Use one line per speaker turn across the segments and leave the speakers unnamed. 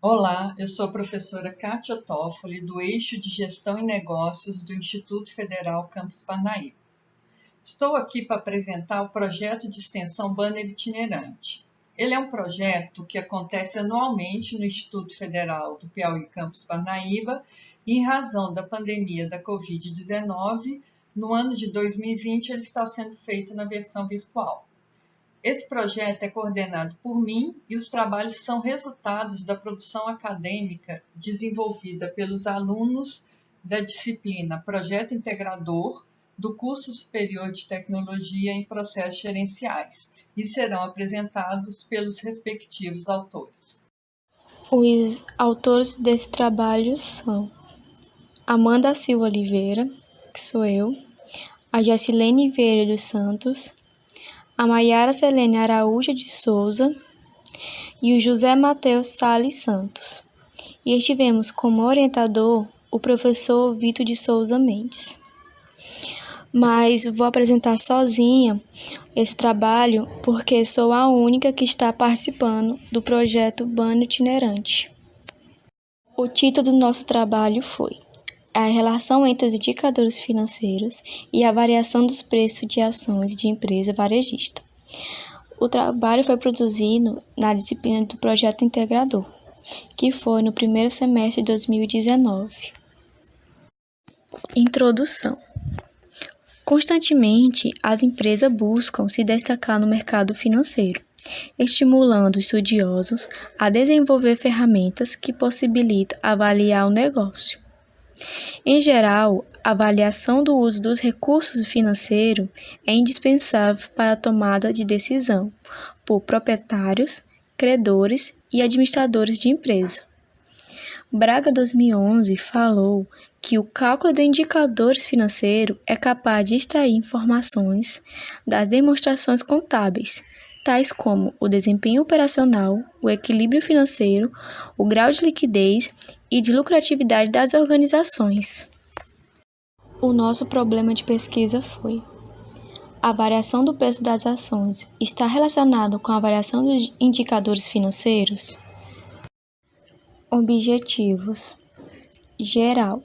Olá, eu sou a professora Kátia Toffoli, do Eixo de Gestão e Negócios do Instituto Federal Campus Parnaíba. Estou aqui para apresentar o projeto de extensão Banner Itinerante. Ele é um projeto que acontece anualmente no Instituto Federal do Piauí Campus Parnaíba e, em razão da pandemia da Covid-19, no ano de 2020 ele está sendo feito na versão virtual. Esse projeto é coordenado por mim e os trabalhos são resultados da produção acadêmica desenvolvida pelos alunos da disciplina Projeto Integrador do curso superior de Tecnologia em Processos Gerenciais e serão apresentados pelos respectivos autores.
Os autores desse trabalho são Amanda Silva Oliveira, que sou eu, a Jacilene Vieira dos Santos, a Maiara Selene Araújo de Souza e o José Matheus Salles Santos. E estivemos como orientador o professor Vitor de Souza Mendes. Mas vou apresentar sozinha esse trabalho porque sou a única que está participando do projeto Banner Itinerante. O título do nosso trabalho foi a relação entre os indicadores financeiros e a variação dos preços de ações de empresa varejista. O trabalho foi produzido na disciplina do Projeto Integrador, que foi no primeiro semestre de 2019. Introdução. Constantemente, as empresas buscam se destacar no mercado financeiro, estimulando estudiosos a desenvolver ferramentas que possibilitam avaliar o negócio. Em geral, a avaliação do uso dos recursos financeiros é indispensável para a tomada de decisão por proprietários, credores e administradores de empresa. Braga 2011 falou que o cálculo de indicadores financeiros é capaz de extrair informações das demonstrações contábeis, tais como o desempenho operacional, o equilíbrio financeiro, o grau de liquidez e de lucratividade das organizações. O nosso problema de pesquisa foi: a variação do preço das ações está relacionada com a variação dos indicadores financeiros? Objetivos: geral.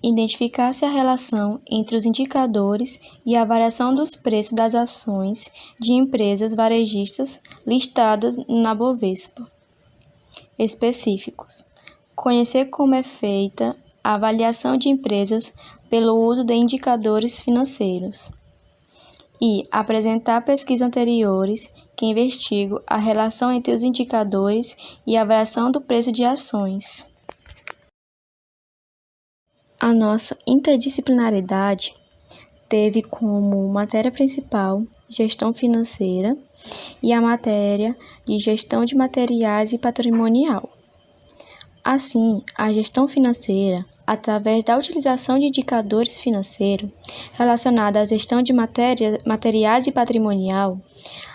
Identificar-se a relação entre os indicadores e a variação dos preços das ações de empresas varejistas listadas na Bovespa. Específicos: conhecer como é feita a avaliação de empresas pelo uso de indicadores financeiros e apresentar pesquisas anteriores que investigam a relação entre os indicadores e a variação do preço de ações. A nossa interdisciplinaridade teve como matéria principal gestão financeira e a matéria de gestão de materiais e patrimonial. Assim, a gestão financeira, através da utilização de indicadores financeiros relacionados à gestão de materiais e patrimonial,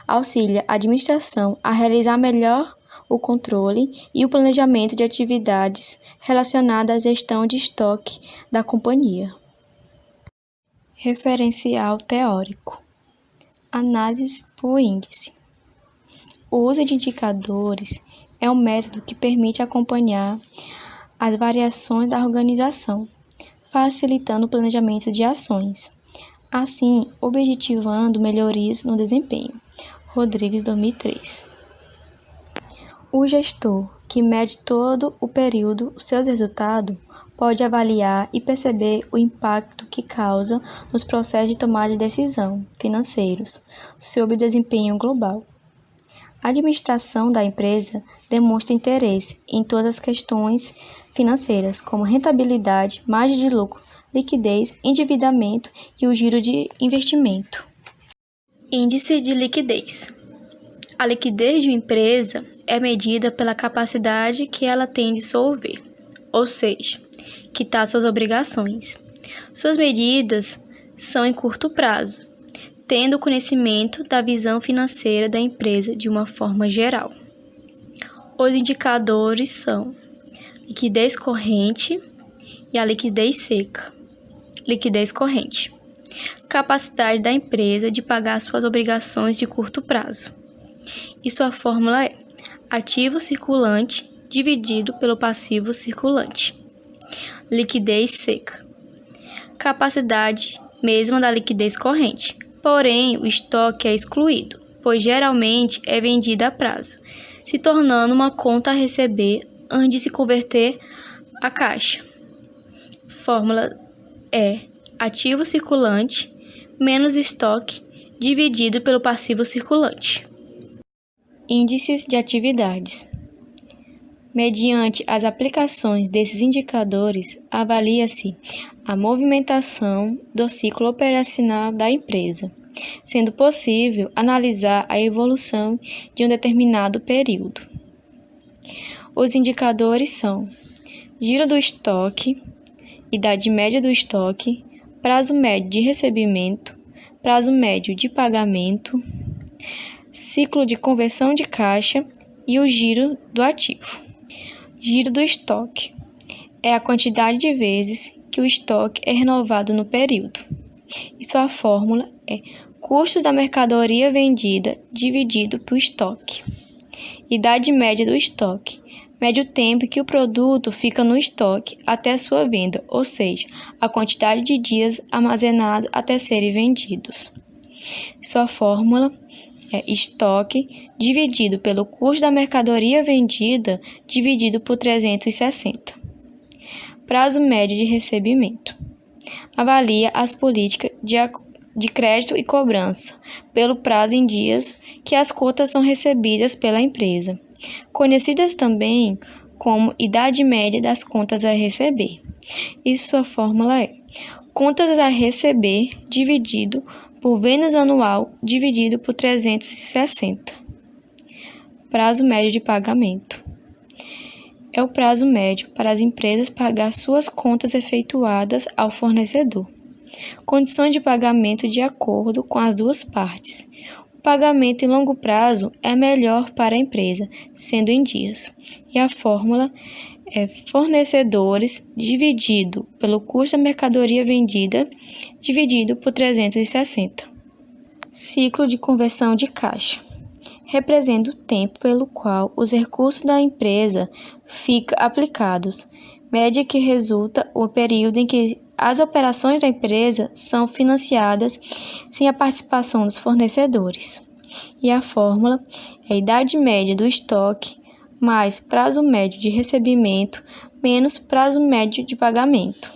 auxilia a administração a realizar melhor o controle e o planejamento de atividades relacionadas à gestão de estoque da companhia. Referencial teórico. Análise por índice. O uso de indicadores é um método que permite acompanhar as variações da organização, facilitando o planejamento de ações, assim objetivando melhorias no desempenho. Rodrigues, 2003. O gestor, que mede todo o período os seus resultados, pode avaliar e perceber o impacto que causa nos processos de tomada de decisão financeiros sobre o desempenho global. A administração da empresa demonstra interesse em todas as questões financeiras, como rentabilidade, margem de lucro, liquidez, endividamento e o giro de investimento. Índice de liquidez. A liquidez de uma empresa é medida pela capacidade que ela tem de solver, ou seja, quitar suas obrigações. Suas medidas são em curto prazo, tendo conhecimento da visão financeira da empresa de uma forma geral. Os indicadores são liquidez corrente e a liquidez seca. Liquidez corrente: capacidade da empresa de pagar suas obrigações de curto prazo. E sua fórmula é ativo circulante dividido pelo passivo circulante. Liquidez seca. Capacidade mesma da liquidez corrente, porém o estoque é excluído, pois geralmente é vendido a prazo, se tornando uma conta a receber antes de se converter a caixa. Fórmula é ativo circulante menos estoque dividido pelo passivo circulante. Índices de atividades. Mediante as aplicações desses indicadores, avalia-se a movimentação do ciclo operacional da empresa, sendo possível analisar a evolução de um determinado período. Os indicadores são giro do estoque, idade média do estoque, prazo médio de recebimento, prazo médio de pagamento, ciclo de conversão de caixa e o giro do ativo. Giro do estoque é a quantidade de vezes que o estoque é renovado no período. E sua fórmula é custos da mercadoria vendida dividido por estoque. Idade média do estoque mede o tempo que o produto fica no estoque até a sua venda, ou seja, a quantidade de dias armazenado até serem vendidos. Sua fórmula é estoque dividido pelo custo da mercadoria vendida dividido por 360. Prazo médio de recebimento. Avalia as políticas de crédito e cobrança pelo prazo em dias que as contas são recebidas pela empresa, conhecidas também como idade média das contas a receber. E sua fórmula é contas a receber dividido por vendas anual dividido por 360. Prazo médio de pagamento. É o prazo médio para as empresas pagar suas contas efetuadas ao fornecedor. Condições de pagamento de acordo com as duas partes. O pagamento em longo prazo é melhor para a empresa, sendo em dias. E a fórmula é fornecedores dividido pelo custo da mercadoria vendida dividido por 360. Ciclo de conversão de caixa. Representa o tempo pelo qual os recursos da empresa ficam aplicados, média que resulta o período em que as operações da empresa são financiadas sem a participação dos fornecedores. E a fórmula é a idade média do estoque mais prazo médio de recebimento menos prazo médio de pagamento.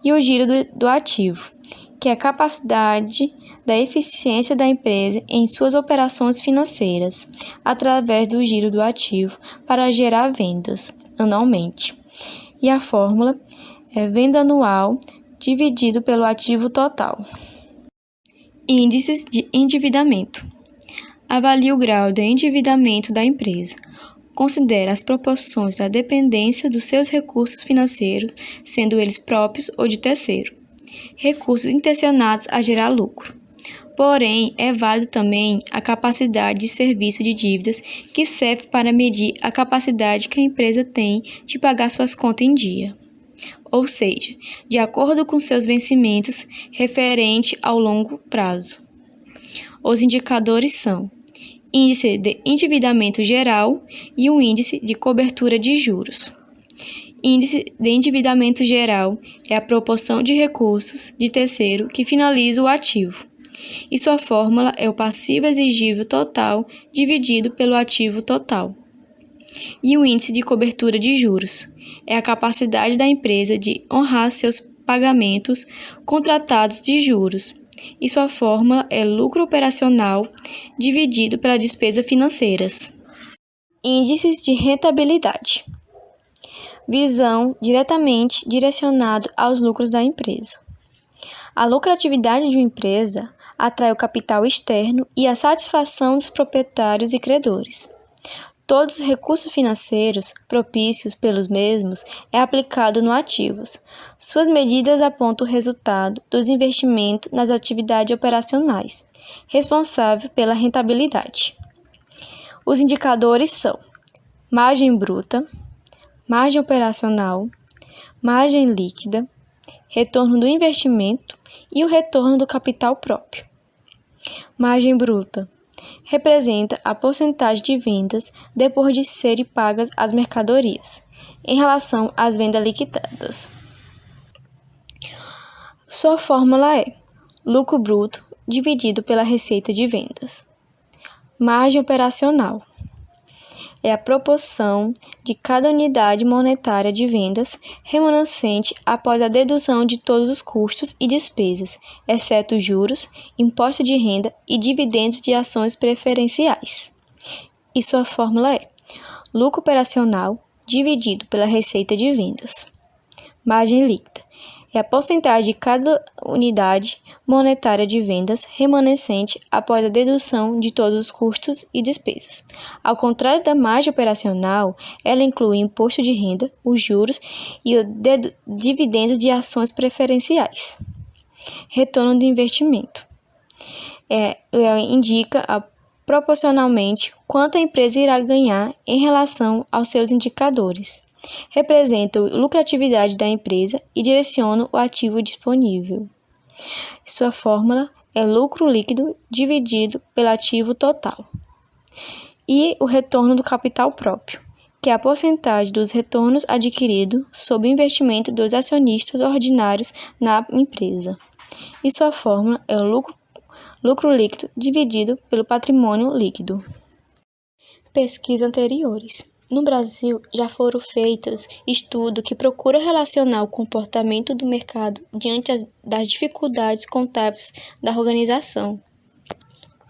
E o giro do ativo, que é a capacidade da eficiência da empresa em suas operações financeiras, através do giro do ativo para gerar vendas anualmente. E a fórmula é venda anual dividido pelo ativo total. Índices de endividamento. Avalia o grau de endividamento da empresa. Considera as proporções da dependência dos seus recursos financeiros, sendo eles próprios ou de terceiro. Recursos intencionados a gerar lucro. Porém, é válido também a capacidade de serviço de dívidas, que serve para medir a capacidade que a empresa tem de pagar suas contas em dia, ou seja, de acordo com seus vencimentos referente ao longo prazo. Os indicadores são índice de endividamento geral e o índice de cobertura de juros. Índice de endividamento geral é a proporção de recursos de terceiro que finaliza o ativo, e sua fórmula é o passivo exigível total dividido pelo ativo total. E o índice de cobertura de juros é a capacidade da empresa de honrar seus pagamentos contratados de juros, e sua fórmula é lucro operacional dividido pelas despesas financeiras. Índices de rentabilidade. Visão diretamente direcionado aos lucros da empresa. A lucratividade de uma empresa atrai o capital externo e a satisfação dos proprietários e credores. Todos os recursos financeiros propícios pelos mesmos é aplicado no ativos. Suas medidas apontam o resultado dos investimentos nas atividades operacionais, responsável pela rentabilidade. Os indicadores são margem bruta, margem operacional, margem líquida, retorno do investimento e o retorno do capital próprio. Margem bruta representa a porcentagem de vendas depois de serem pagas as mercadorias, em relação às vendas liquidadas. Sua fórmula é lucro bruto dividido pela receita de vendas. Margem operacional é a proporção de cada unidade monetária de vendas remanescente após a dedução de todos os custos e despesas, exceto juros, imposto de renda e dividendos de ações preferenciais. E sua fórmula é lucro operacional dividido pela receita de vendas. Margem líquida é a porcentagem de cada unidade monetária de vendas remanescente após a dedução de todos os custos e despesas. Ao contrário da margem operacional, ela inclui o imposto de renda, os juros e os dividendos de ações preferenciais. Retorno do investimento indica proporcionalmente quanto a empresa irá ganhar em relação aos seus indicadores. Representa a lucratividade da empresa e direciona o ativo disponível. Sua fórmula é lucro líquido dividido pelo ativo total. E o retorno do capital próprio, que é a porcentagem dos retornos adquiridos sob o investimento dos acionistas ordinários na empresa. E sua fórmula é o lucro líquido dividido pelo patrimônio líquido. Pesquisas anteriores. No Brasil, já foram feitos estudos que procuram relacionar o comportamento do mercado diante das dificuldades contábeis da organização.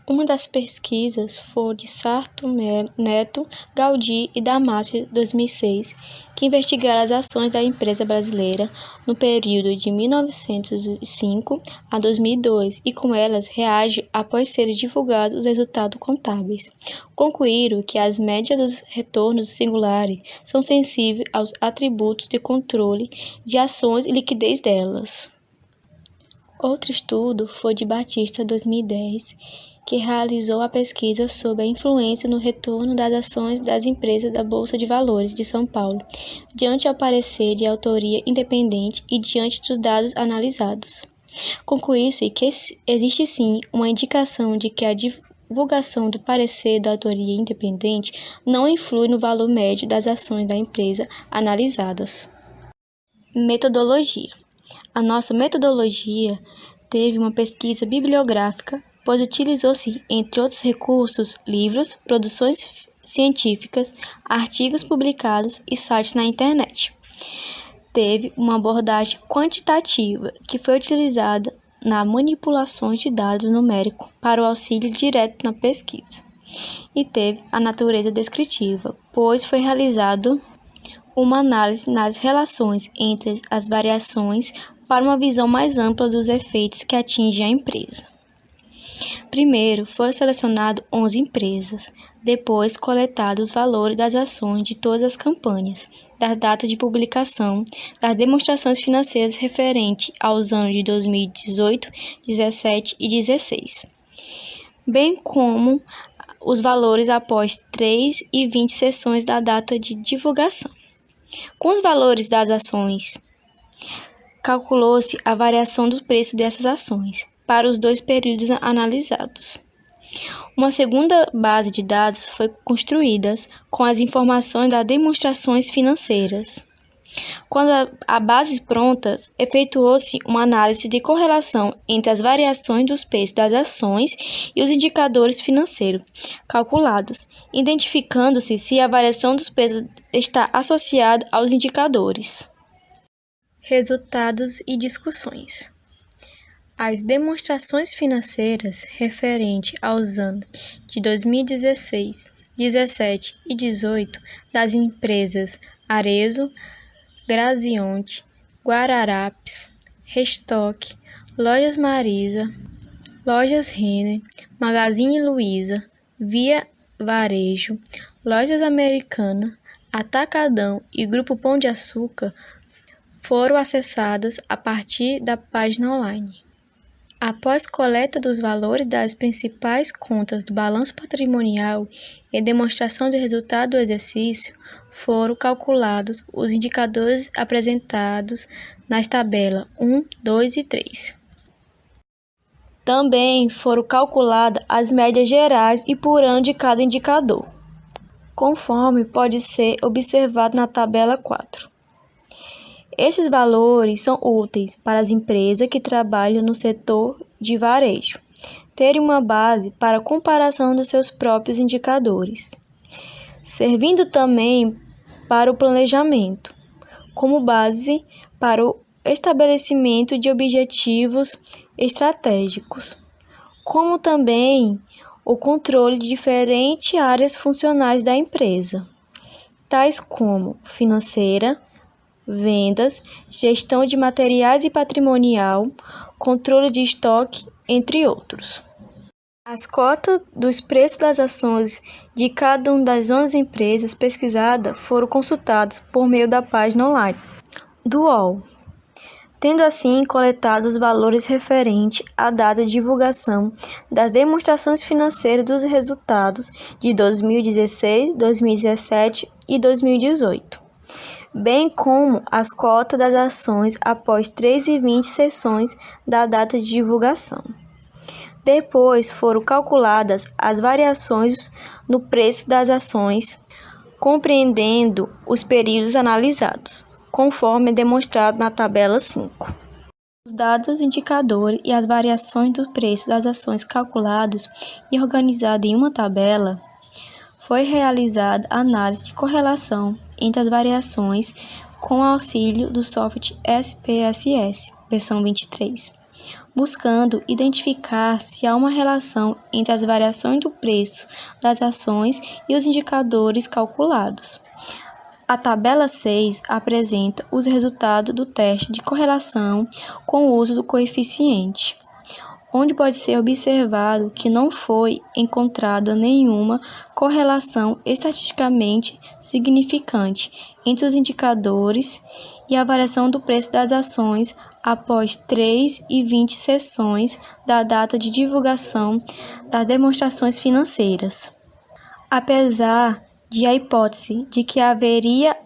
Uma das pesquisas foi de Sarto Neto, Gaudí e Damasio, 2006, que investigaram as ações da empresa brasileira no período de 1905 a 2002 e como elas reagem após serem divulgados os resultados contábeis. Concluíram que as médias dos retornos singulares são sensíveis aos atributos de controle de ações e liquidez delas. Outro estudo foi de Batista, 2010, que realizou a pesquisa sobre a influência no retorno das ações das empresas da Bolsa de Valores de São Paulo, diante ao parecer de autoria independente e diante dos dados analisados. Concluiu-se que existe sim uma indicação de que a divulgação do parecer da autoria independente não influi no valor médio das ações da empresa analisadas. Metodologia. A nossa metodologia teve uma pesquisa bibliográfica, pois utilizou-se, entre outros recursos, livros, produções científicas, artigos publicados e sites na internet. Teve uma abordagem quantitativa, que foi utilizada na manipulação de dados numéricos para o auxílio direto na pesquisa. E teve a natureza descritiva, pois foi realizado uma análise nas relações entre as variações para uma visão mais ampla dos efeitos que atingem a empresa. Primeiro, foram selecionadas 11 empresas, depois coletados os valores das ações de todas as campanhas, das datas de publicação, das demonstrações financeiras referentes aos anos de 2018, 2017 e 2016, bem como os valores após 3 e 20 sessões da data de divulgação. Com os valores das ações, calculou-se a variação do preço dessas ações para os dois períodos analisados. Uma segunda base de dados foi construída com as informações das demonstrações financeiras. Quando a base pronta, efetuou-se uma análise de correlação entre as variações dos preços das ações e os indicadores financeiros calculados, identificando-se se a variação dos preços está associada aos indicadores. Resultados e discussões. As demonstrações financeiras referentes aos anos de 2016, 17 e 18 das empresas Arezzo, Grazionte, Guararapes, Restock, Lojas Marisa, Lojas Renner, Magazine Luiza, Via Varejo, Lojas Americana, Atacadão e Grupo Pão de Açúcar foram acessadas a partir da página online. Após coleta dos valores das principais contas do balanço patrimonial e demonstração do resultado do exercício, foram calculados os indicadores apresentados nas tabelas 1, 2 e 3. Também foram calculadas as médias gerais e por ano de cada indicador, conforme pode ser observado na tabela 4. Esses valores são úteis para as empresas que trabalham no setor de varejo terem uma base para a comparação dos seus próprios indicadores, servindo também para o planejamento, como base para o estabelecimento de objetivos estratégicos, como também o controle de diferentes áreas funcionais da empresa, tais como financeira, vendas, gestão de materiais e patrimonial, controle de estoque, entre outros. As cotas dos preços das ações de cada uma das 11 empresas pesquisadas foram consultadas por meio da página online do UOL, tendo assim coletado os valores referentes à data de divulgação das demonstrações financeiras dos resultados de 2016, 2017 e 2018, bem como as cotas das ações após 3,20 sessões da data de divulgação. Depois foram calculadas as variações no preço das ações, compreendendo os períodos analisados, conforme demonstrado na tabela 5. Os dados indicadores e as variações do preço das ações calculados e organizados em uma tabela, foi realizada análise de correlação entre as variações com auxílio do software SPSS, versão 23. Buscando identificar se há uma relação entre as variações do preço das ações e os indicadores calculados. A tabela 6 apresenta os resultados do teste de correlação com o uso do coeficiente, onde pode ser observado que não foi encontrada nenhuma correlação estatisticamente significante entre os indicadores e a variação do preço das ações após 3,20 sessões da data de divulgação das demonstrações financeiras. Apesar de a hipótese de que haveria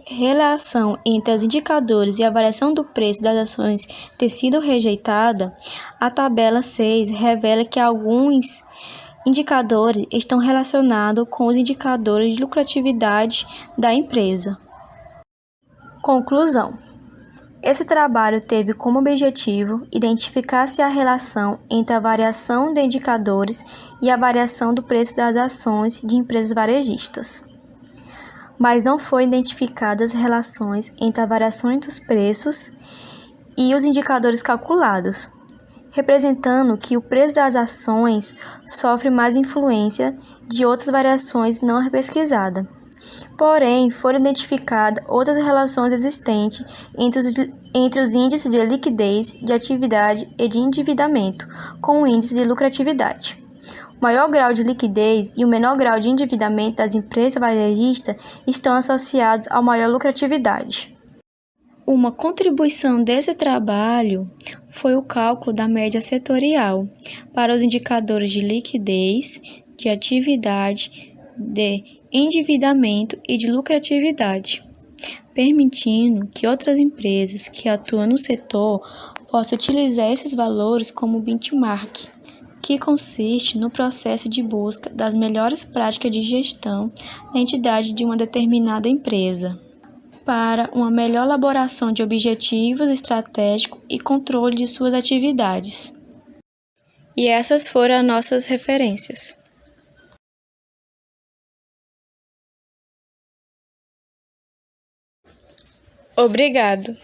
relação entre os indicadores e a variação do preço das ações ter sido rejeitada, a tabela 6 revela que alguns indicadores estão relacionados com os indicadores de lucratividade da empresa. Conclusão. Esse trabalho teve como objetivo identificar se há relação entre a variação de indicadores e a variação do preço das ações de empresas varejistas, mas não foram identificadas relações entre a variação dos preços e os indicadores calculados, representando que o preço das ações sofre mais influência de outras variações não pesquisadas. Porém, foram identificadas outras relações existentes entre os índices de liquidez, de atividade e de endividamento, com o índice de lucratividade. O maior grau de liquidez e o menor grau de endividamento das empresas varejistas estão associados à maior lucratividade. Uma contribuição desse trabalho foi o cálculo da média setorial para os indicadores de liquidez, de atividade, de endividamento e de lucratividade, permitindo que outras empresas que atuam no setor possam utilizar esses valores como benchmark, que consiste no processo de busca das melhores práticas de gestão da entidade de uma determinada empresa, para uma melhor elaboração de objetivos estratégicos e controle de suas atividades. E essas foram as nossas referências. Obrigado.